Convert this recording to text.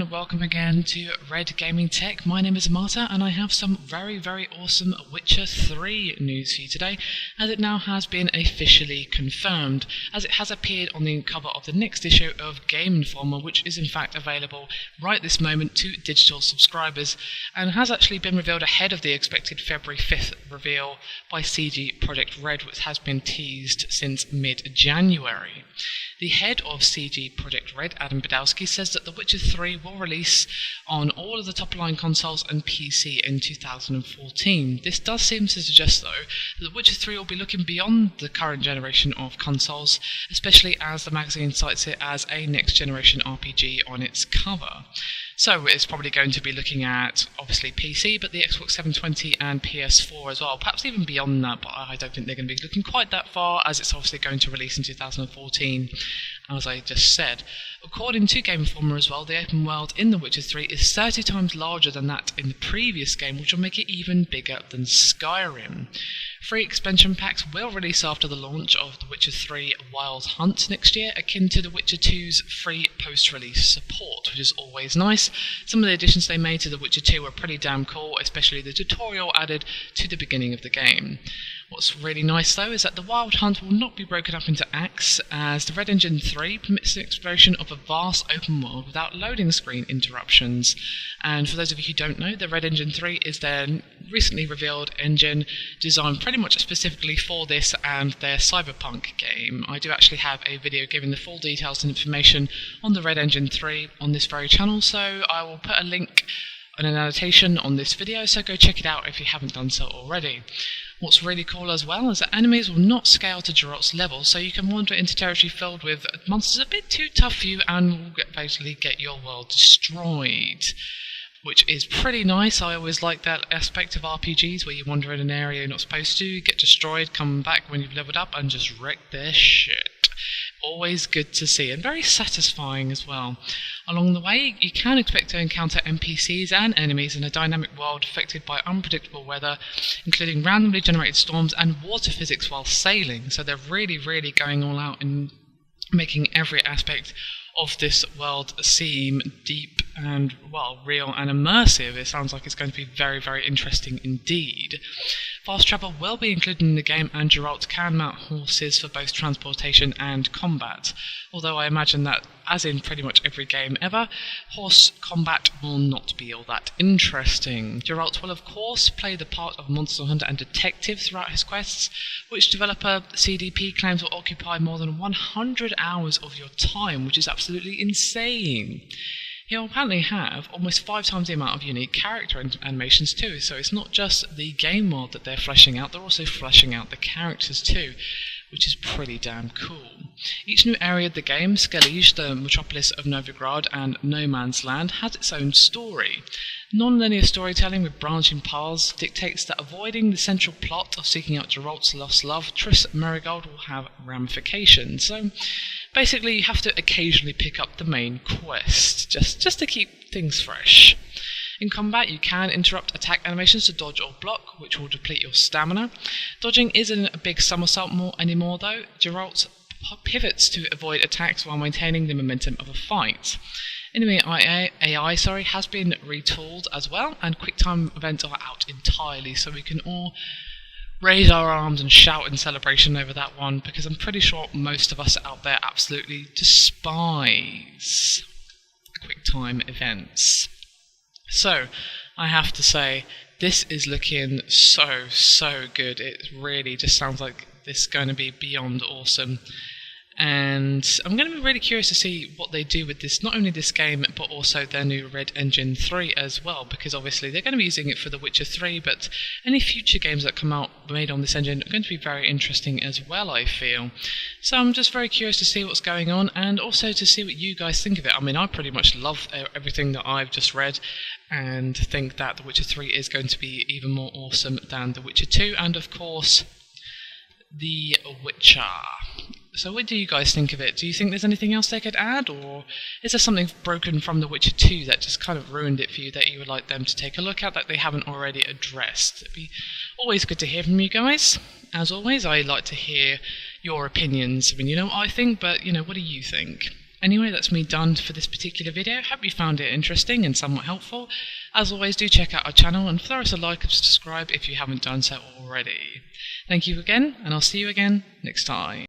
and welcome again to Red Gaming Tech. My name is Marta and I have some very awesome Witcher 3 news for you today, as it now has been officially confirmed, as it has appeared on the cover of the next issue of Game Informer, which is in fact available right this moment to digital subscribers, and has actually been revealed ahead of the expected February 5th reveal by CG Projekt Red, which has been teased since mid-January. The head of CG Projekt Red, Adam Badowski, says that The Witcher 3 will release on all of the top-line consoles and PC in 2014. This does seem to suggest, though, that The Witcher 3 will be looking beyond the current generation of consoles, especially as the magazine cites it as a next-generation RPG on its cover. So it's probably going to be looking at, obviously, PC, but the Xbox 720 and PS4 as well, perhaps even beyond that, but I don't think they're going to be looking quite that far, as it's obviously going to release in 2014, as I just said. According to Game Informer as well, the open world in The Witcher 3 is 30 times larger than that in the previous game, which will make it even bigger than Skyrim. 3 expansion packs will release after the launch of The Witcher 3 Wild Hunt next year, akin to The Witcher 2's free post-release support, which is always nice. Some of the additions they made to The Witcher 2 were pretty damn cool, especially the tutorial added to the beginning of the game. What's really nice, though, is that the Wild Hunt will not be broken up into acts, as the Red Engine 3 permits the exploration of a vast open world without loading screen interruptions. And for those of you who don't know, the Red Engine 3 is their recently revealed engine designed pretty much specifically for this and their Cyberpunk game. I do actually have a video giving the full details and information on the Red Engine 3 on this very channel, so I will put a link and an annotation on this video, so go check it out if you haven't done so already. What's really cool as well is that enemies will not scale to Geralt's level, so you can wander into territory filled with monsters a bit too tough for you and will basically get your world destroyed, which is pretty nice. I always like that aspect of RPGs where you wander in an area you're not supposed to, get destroyed, come back when you've leveled up and just wreck their shit. Always good to see, and very satisfying as well. Along the way, you can expect to encounter NPCs and enemies in a dynamic world affected by unpredictable weather, including randomly generated storms and water physics while sailing. So they're really going all out and making every aspect of this world seem deep and, well, real and immersive. It sounds like it's going to be very interesting indeed. Fast travel will be included in the game, and Geralt can mount horses for both transportation and combat. Although I imagine that, as in pretty much every game ever, horse combat will not be all that interesting. Geralt will of course play the part of monster hunter and detective throughout his quests, which developer CDP claims will occupy more than 100 hours of your time, which is absolutely insane. He'll apparently have almost 5 times the amount of unique character animations too, so it's not just the game world that they're fleshing out, they're also fleshing out the characters too, which is pretty damn cool. Each new area of the game, Skellige, the metropolis of Novigrad, and No Man's Land, has its own story. Non-linear storytelling with branching paths dictates that avoiding the central plot of seeking out Geralt's lost love, Triss Merigold, will have ramifications. So basically you have to occasionally pick up the main quest, just to keep things fresh. In combat, you can interrupt attack animations to dodge or block, which will deplete your stamina. Dodging isn't a big somersault anymore, though. Geralt pivots to avoid attacks while maintaining the momentum of a fight. Enemy AI has been retooled as well, and QuickTime events are out entirely, so we can all raise our arms and shout in celebration over that one, because I'm pretty sure most of us out there absolutely despise QuickTime events. So, I have to say, this is looking so good. It really just sounds like this is going to be beyond awesome. And I'm going to be really curious to see what they do with this, not only this game, but also their new Red Engine 3 as well, because obviously they're going to be using it for The Witcher 3, but any future games that come out made on this engine are going to be very interesting as well, I feel. So I'm just very curious to see what's going on, and also to see what you guys think of it. I mean, I pretty much love everything that I've just read, and think that The Witcher 3 is going to be even more awesome than The Witcher 2, and of course, The Witcher. So what do you guys think of it? Do you think there's anything else they could add, or is there something broken from The Witcher 2 that just kind of ruined it for you that you would like them to take a look at that they haven't already addressed? It'd be always good to hear from you guys. As always, I like to hear your opinions. I mean, you know what I think, but, you know, what do you think? Anyway, that's me done for this particular video. Hope you found it interesting and somewhat helpful. As always, do check out our channel and throw us a like and subscribe if you haven't done so already. Thank you again, and I'll see you again next time.